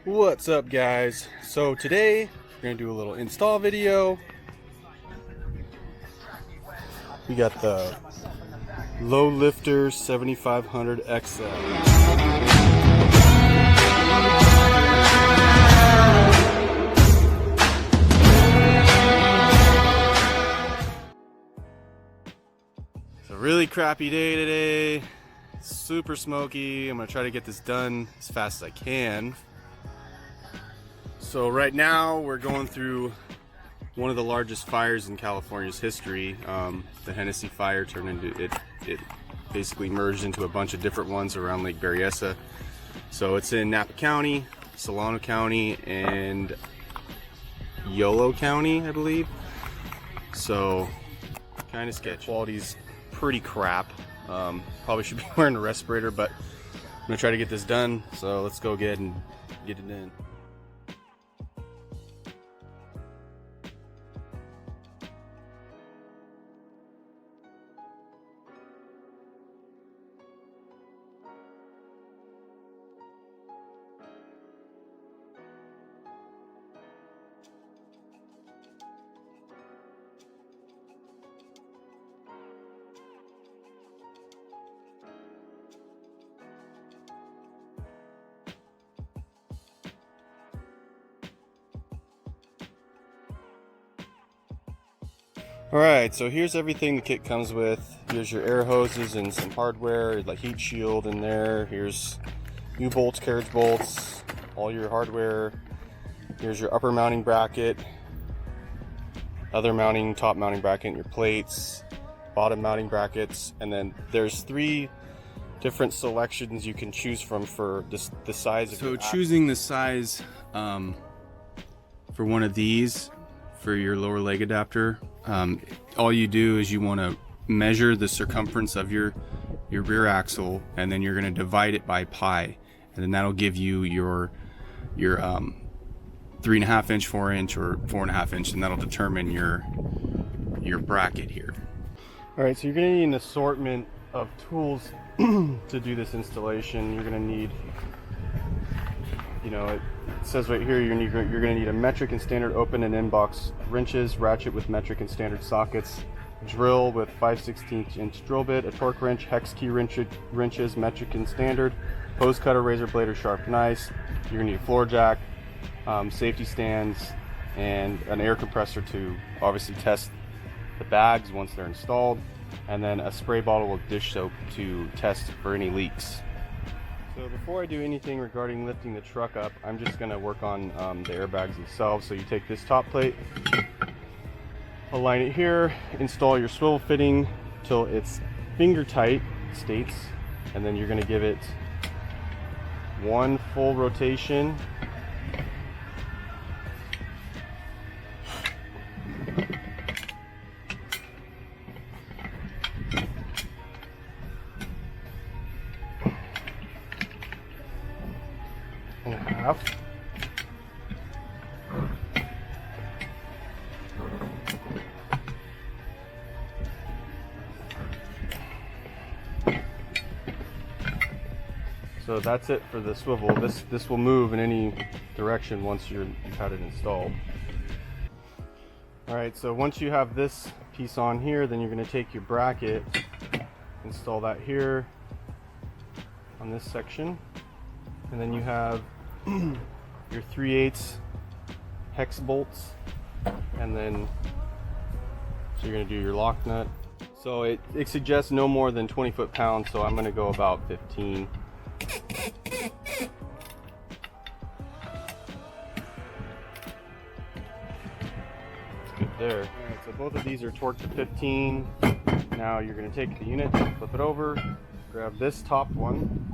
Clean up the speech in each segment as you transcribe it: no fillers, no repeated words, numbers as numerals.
What's up, guys? So today we're gonna do a little install video. We got the Loadlifter 7500 XL. It's a really crappy day today. Super smoky. I'm gonna try to get this done as fast as I can. So right now we're going through one of the largest fires in California's history. The Hennessy fire turned into it basically merged into a bunch of different ones around Lake Berryessa. So it's in Napa County, Solano County, and Yolo County, I believe. So kind of sketchy. Quality's pretty crap. Probably should be wearing a respirator, but I'm gonna try to get this done. So let's go get it in. Alright, so here's everything the kit comes with. Here's your air hoses and some hardware, like heat shield in there. Here's U-bolts, carriage bolts, all your hardware. Here's your upper mounting bracket, top mounting bracket, and your plates, bottom mounting brackets, and then there's 3 different selections you can choose from for the size of your axle. So choosing the size for one of these for your lower leg adapter, all you do is you want to measure the circumference of your rear axle, and then you're going to divide it by pi, and then that'll give you your 3.5 inch, 4 inch, or 4.5 inch, and that'll determine your bracket here. All right, so you're going to need an assortment of tools to do this installation. You're going to need, it says right here, you're going to need a metric and standard open and in-box wrenches, ratchet with metric and standard sockets, drill with 5/16 inch drill bit, a torque wrench, hex key wrenches, metric and standard, hose cutter, razor blade, or sharp knives. You're going to need a floor jack, safety stands, and an air compressor to obviously test the bags once they're installed, and then a spray bottle with dish soap to test for any leaks. So before I do anything regarding lifting the truck up, I'm just going to work on the airbags themselves. So you take this top plate, align it here, install your swivel fitting till it's finger tight states, and then you're going to give it 1 full rotation. And a half. So that's it for the swivel. This will move in any direction once you've had it installed. Alright, so once you have this piece on here, then you're going to take your bracket, install that here on this section, and then you have your 3/8 hex bolts, and then so you're going to do your lock nut. So it suggests no more than 20 foot-pounds, so I'm going to go about 15. Good there. Alright, so both of these are torqued to 15. Now you're going to take the unit, flip it over, grab this top one,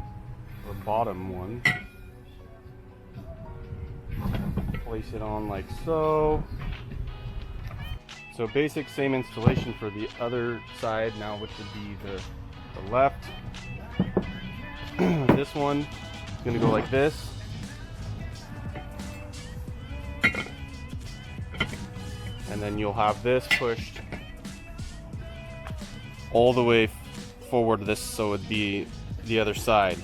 or bottom one, place it on like so. So basic, same installation for the other side now, which would be the left. This one is going to go like this. And then you'll have this pushed all the way forward to this, so it'd be the other side.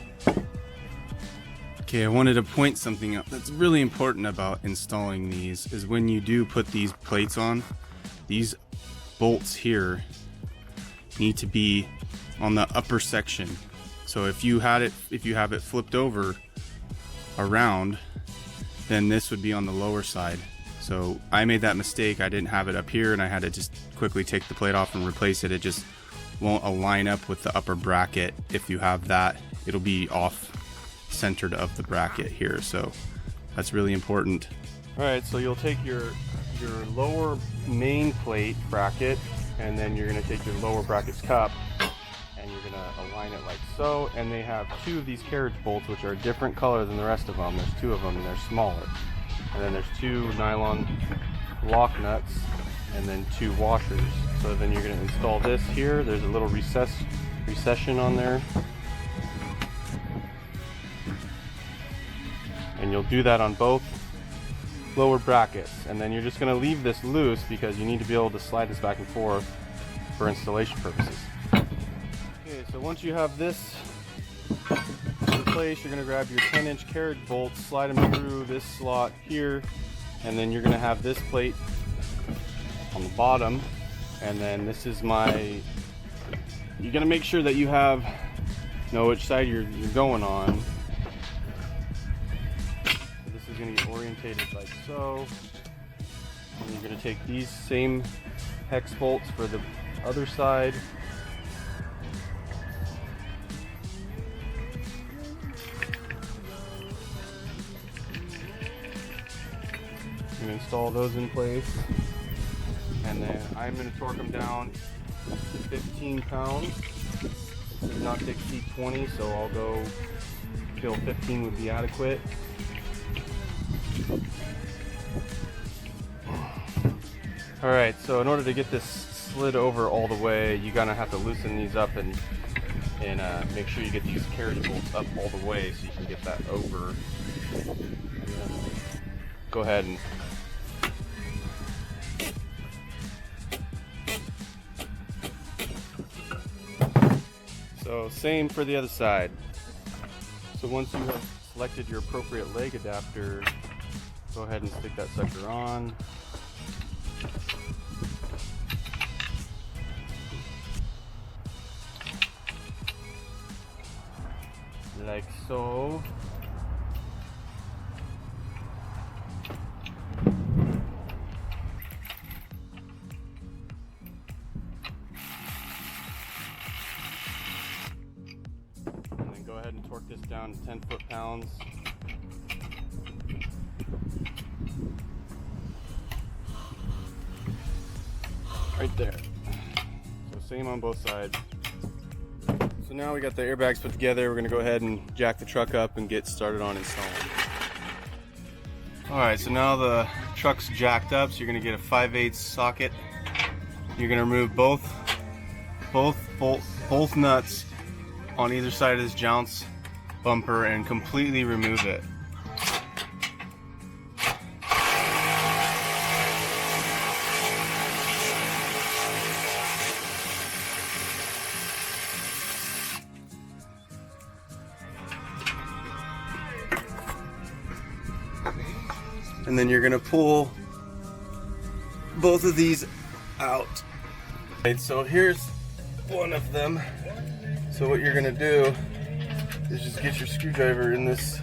Okay, I wanted to point something out that's really important about installing these is when you do put these plates on, these bolts here need to be on the upper section. So if you have it flipped over around, then this would be on the lower side. So I made that mistake. I didn't have it up here and I had to just quickly take the plate off and replace it. It just won't align up with the upper bracket. If you have that, it'll be off centered of the bracket here, so that's really important. All right, so you'll take your lower main plate bracket, and then you're going to take your lower bracket's cup and you're going to align it like so. And they have two of these carriage bolts which are a different color than the rest of them. There's two of them and they're smaller, and then there's two nylon lock nuts and then two washers. So then you're going to install this here. There's a little recession on there, and you'll do that on both lower brackets. And then you're just going to leave this loose because you need to be able to slide this back and forth for installation purposes. Okay, so once you have this in place, you're going to grab your 10-inch carriage bolts, slide them through this slot here, and then you're going to have this plate on the bottom. And then this is you're going to make sure that you know which side you're going on. Going to get orientated like so, and you're going to take these same hex bolts for the other side, and install those in place. And then I'm going to torque them down to 15 pounds. This does not exceed 20, so I'll go feel 15 would be adequate. Alright, so in order to get this slid over all the way, you're gonna have to loosen these up and make sure you get these carriage bolts up all the way so you can get that over. Go ahead and so same for the other side. So once you have selected your appropriate leg adapter, go ahead and stick that sucker on. Like so. And then go ahead and torque this down to 10 foot-pounds. Right there. So same on both sides. So now we got the airbags put together. We're gonna go ahead and jack the truck up and get started on installing. All right, so now the truck's jacked up, so you're gonna get a 5/8 socket. You're gonna remove both nuts on either side of this jounce bumper and completely remove it. And then you're gonna pull both of these out. Right, so here's one of them. So what you're gonna do is just get your screwdriver in this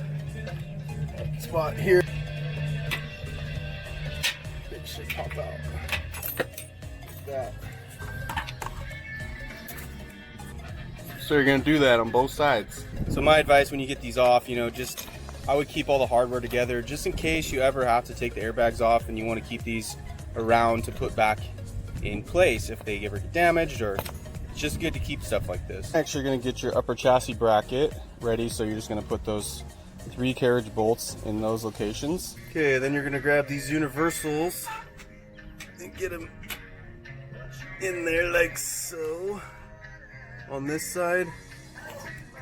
spot here. It should pop out like that. So you're gonna do that on both sides. So my advice when you get these off, I would keep all the hardware together just in case you ever have to take the airbags off and you want to keep these around to put back in place if they ever get damaged, or it's just good to keep stuff like this. Next, you're going to get your upper chassis bracket ready, so you're just going to put those 3 carriage bolts in those locations. Okay, then you're going to grab these universals and get them in there like so, on this side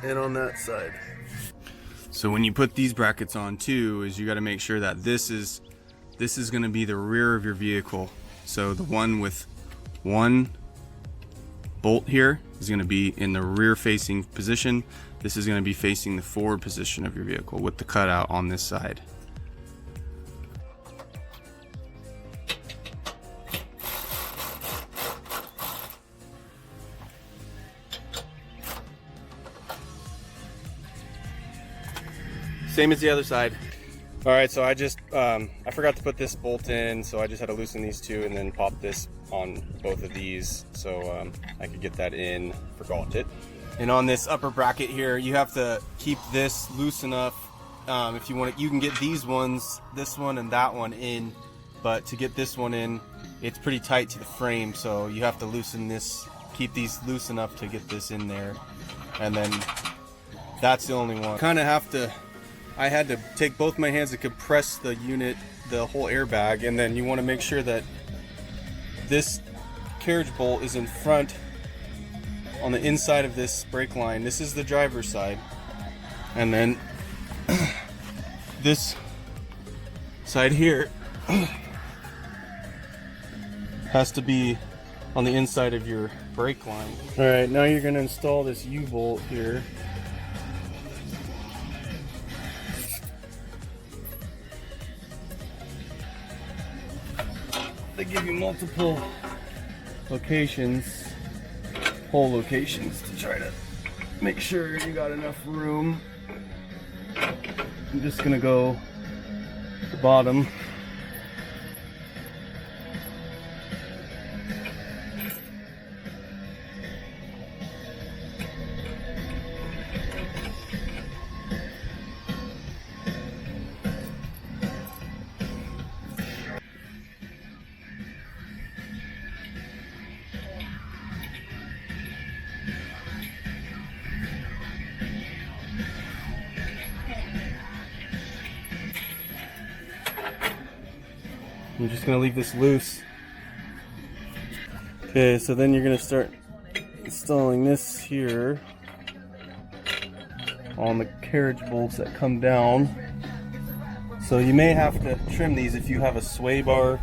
and on that side. So when you put these brackets on too, is you got to make sure that this is going to be the rear of your vehicle. So the one with one bolt here is going to be in the rear facing position, this is going to be facing the forward position of your vehicle with the cutout on this side. Same as the other side. All right, so I forgot to put this bolt in, so I just had to loosen these two and then pop this on both of these so I could get that in. Forgot it. And on this upper bracket here, you have to keep this loose enough. If you want it, you can get these ones, this one and that one in, but to get this one in, it's pretty tight to the frame, so you have to loosen this, keep these loose enough to get this in there. And then that's the only one. Kind of have to, I had to take both my hands and compress the unit, the whole airbag, and then you want to make sure that this carriage bolt is in front on the inside of this brake line. This is the driver's side, and then this side here has to be on the inside of your brake line. All right, now you're going to install this U-bolt here. They give you multiple locations, hole locations, to try to make sure you got enough room. I'm just gonna go to the bottom. I'm just going to leave this loose. Okay, so then you're going to start installing this here on the carriage bolts that come down. So you may have to trim these if you have a sway bar.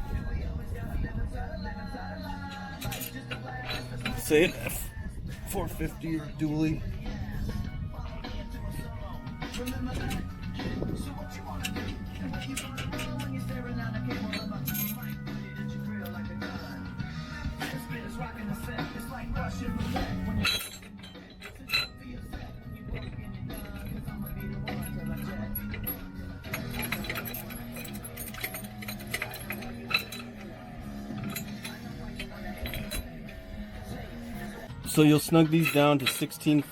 Say an F250 or dually. So you'll snug these down to 16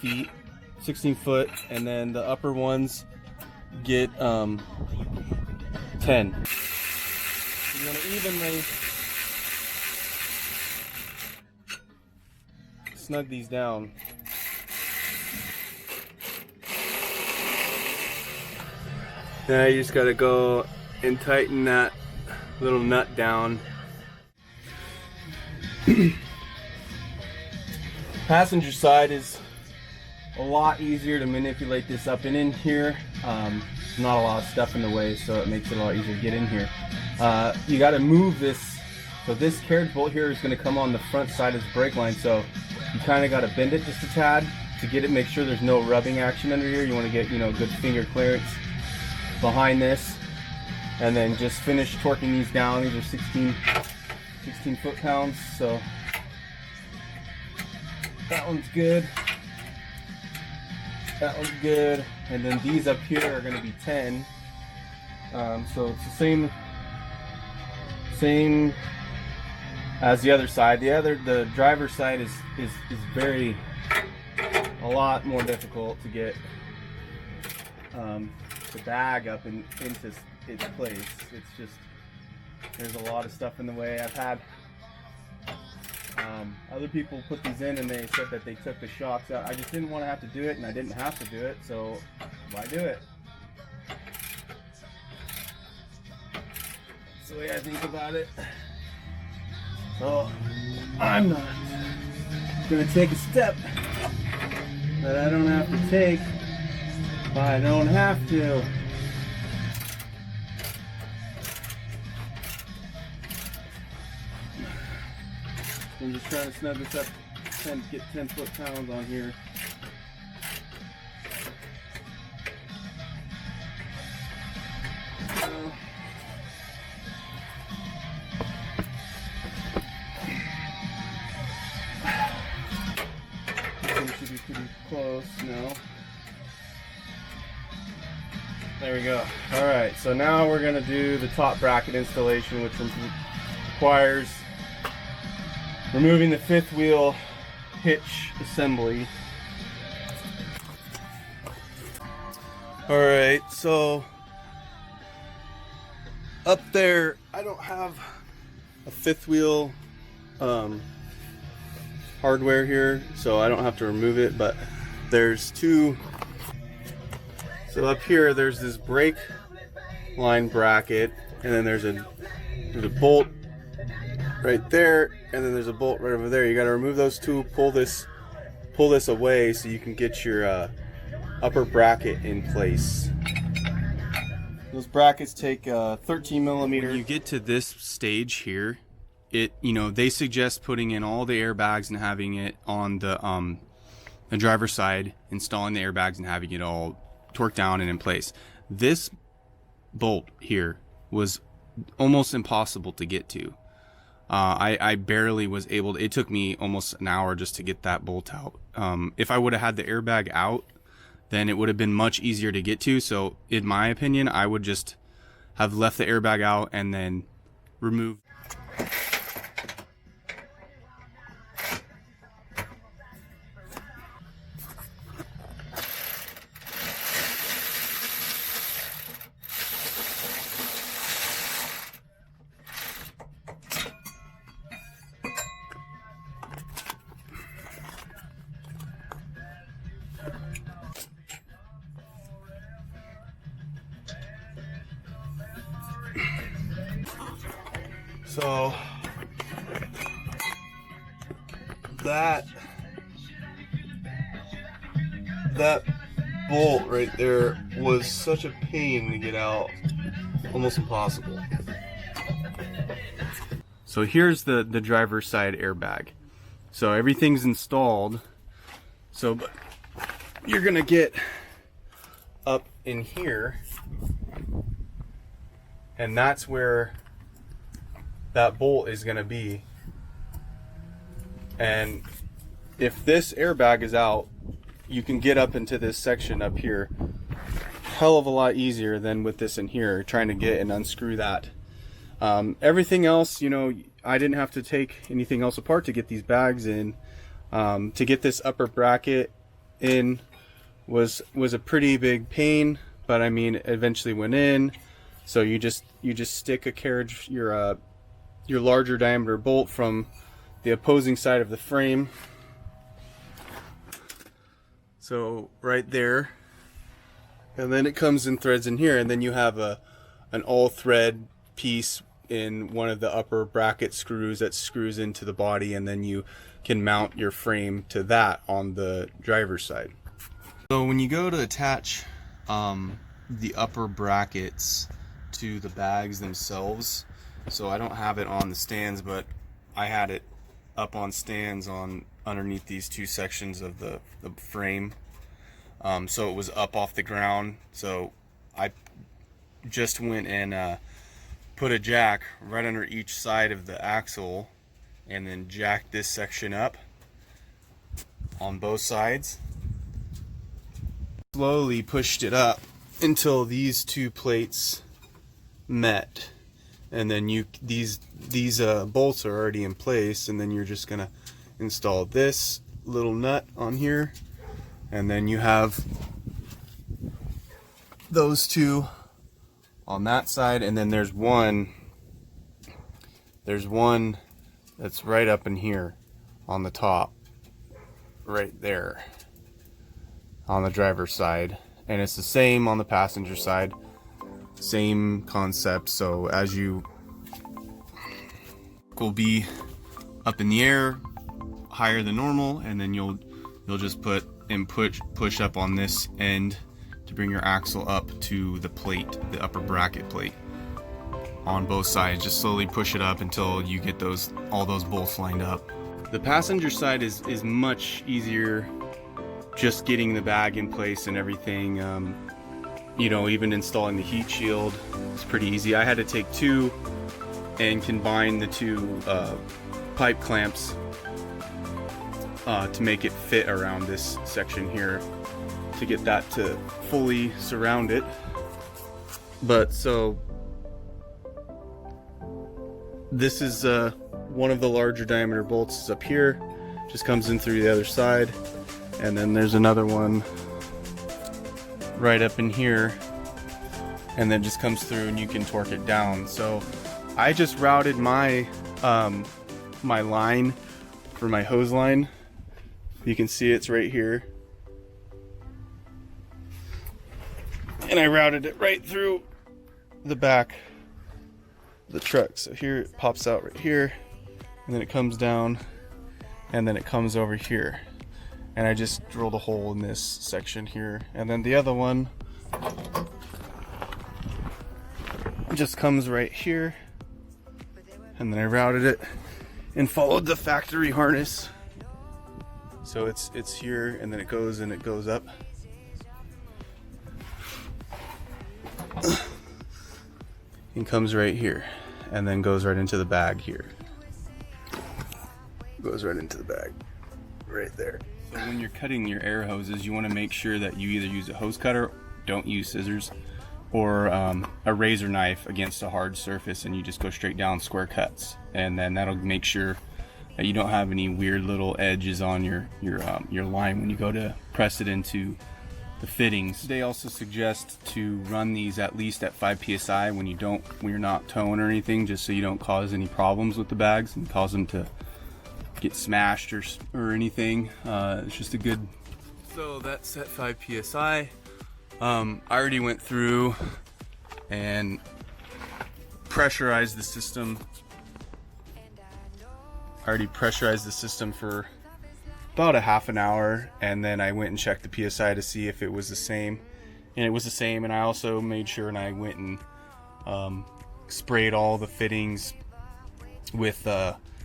foot, and then the upper ones get 10. You're going to evenly snug these down. Now you just got to go and tighten that little nut down. Passenger side is a lot easier to manipulate this up and in here. Not a lot of stuff in the way, so it makes it a lot easier to get in here. You got to move this, so this carriage bolt here is going to come on the front side of the brake line, so you kind of got to bend it just a tad to get it, make sure there's no rubbing action under here. You want to get, good finger clearance behind this, and then just finish torquing these down. These are 16 foot-pounds, so that one's good. That one's good. And then these up here are going to be 10. So it's the same as the other side. The driver's side is a lot more difficult to get the bag up and into its place. It's just, there's a lot of stuff in the way. I've had other people put these in and they said that they took the shocks out. I just didn't want to have to do it, and I didn't have to do it, so why do it? That's the way I think about it. So I'm not going to take a step that I don't have to take if I don't have to. I'm just trying to snug this up, get 10 foot-pounds on here. Should be pretty close now. There we go. All right, so now we're gonna do the top bracket installation, which requires removing the fifth wheel hitch assembly. All right, so up there, I don't have a fifth wheel hardware here, so I don't have to remove it, but there's two. So up here, there's this brake line bracket, and then there's a bolt right there, and then there's a bolt right over there. You got to remove those two, pull this away so you can get your upper bracket in place. Those brackets take 13 millimeter. When you get to this stage here, they suggest putting in all the airbags and having it on the driver's side, installing the airbags and having it all torqued down and in place. This bolt here was almost impossible to get to. I barely was able to, it took me almost an hour just to get that bolt out. If I would have had the airbag out, then it would have been much easier to get to. So in my opinion, I would just have left the airbag out and then removed. So that bolt right there was such a pain to get out, almost impossible. So here's the driver's side airbag. So everything's installed. So you're gonna get up in here, and that's where that bolt is going to be. And if this airbag is out, you can get up into this section up here hell of a lot easier than with this in here, trying to get and unscrew that. Everything else, I didn't have to take anything else apart to get these bags in. To get this upper bracket in was a pretty big pain, but I mean, it eventually went in. So you just stick a carriage, your larger diameter bolt from the opposing side of the frame. So right there, and then it comes in threads in here, and then you have an all thread piece in one of the upper bracket screws that screws into the body, and then you can mount your frame to that on the driver's side. So when you go to attach the upper brackets to the bags themselves, so I don't have it on the stands, but I had it up on stands underneath these two sections of the frame. So it was up off the ground. So I just went and put a jack right under each side of the axle, and then jacked this section up on both sides. Slowly pushed it up until these two plates met. And then these bolts are already in place, and then you're just gonna install this little nut on here, and then you have those two on that side, and then there's one that's right up in here on the top, right there on the driver's side, and it's the same on the passenger side. Same concept. So as you will be up in the air higher than normal, and then you'll just put and push up on this end to bring your axle up to the plate, the upper bracket plate on both sides. Just slowly push it up until you get all those bolts lined up. The passenger side is much easier, just getting the bag in place and everything. even installing the heat shield is pretty easy. I had to take two and combine the two pipe clamps to make it fit around this section here to get that to fully surround it. But so this is one of the larger diameter bolts is up here, just comes in through the other side, and then there's another one right up in here, and then just comes through and you can torque it down. So I just routed my my line for my hose line. You can see it's right here, and I routed it right through the back of the truck. So here it pops out right here, and then it comes down, and then it comes over here, and I just drilled a hole in this section here, and then the other one just comes right here, and then I routed it and followed the factory harness. So it's here, and then it goes up. And comes right here, and then goes right into the bag here. Goes right into the bag, right there. So when you're cutting your air hoses, you want to make sure that you either use a hose cutter, don't use scissors, or a razor knife against a hard surface, and you just go straight down square cuts, and then that'll make sure that you don't have any weird little edges on your line when you go to press it into the fittings. They also suggest to run these at least at 5 psi when you're not towing or anything, just so you don't cause any problems with the bags and cause them to get smashed or anything. It's just a good. So that's at 5 psi. I already went through and pressurized the system. I already pressurized the system for about a half an hour, and then I went and checked the PSI to see if it was the same, and it was the same. And I also made sure, and I went and sprayed all the fittings with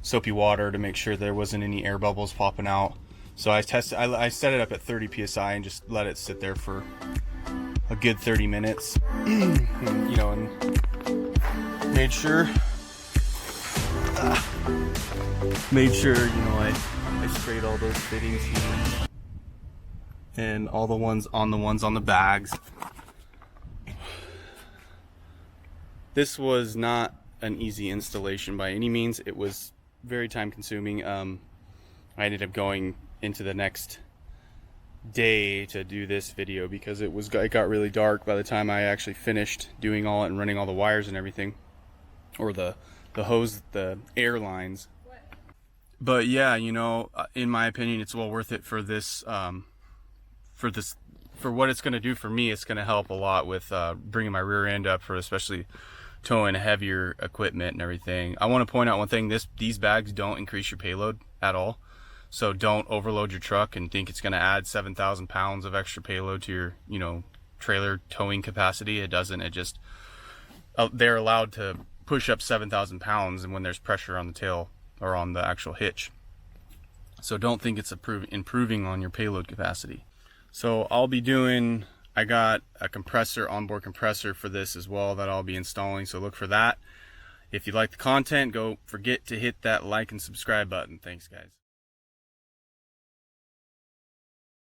soapy water to make sure there wasn't any air bubbles popping out. So I set it up at 30 psi and just let it sit there for a good 30 minutes. And made sure I sprayed all those fittings here and all the ones on the bags. This was not an easy installation by any means. It was very time consuming. I ended up going into the next day to do this video because it got really dark by the time I actually finished doing all it and running all the wires and everything, or the hose, the air lines. But yeah, in my opinion, it's well worth it for this, for what it's going to do for me. It's going to help a lot with bringing my rear end up, for especially towing heavier equipment and everything. I want to point out one thing: these bags don't increase your payload at all. So don't overload your truck and think it's going to add 7,000 pounds of extra payload to your, trailer towing capacity. It doesn't. It just, they're allowed to push up 7,000 pounds and when there's pressure on the tail or on the actual hitch. So don't think it's improving on your payload capacity. So I got a compressor, onboard compressor for this as well that I'll be installing. So look for that. If you like the content, forget to hit that like and subscribe button. Thanks, guys.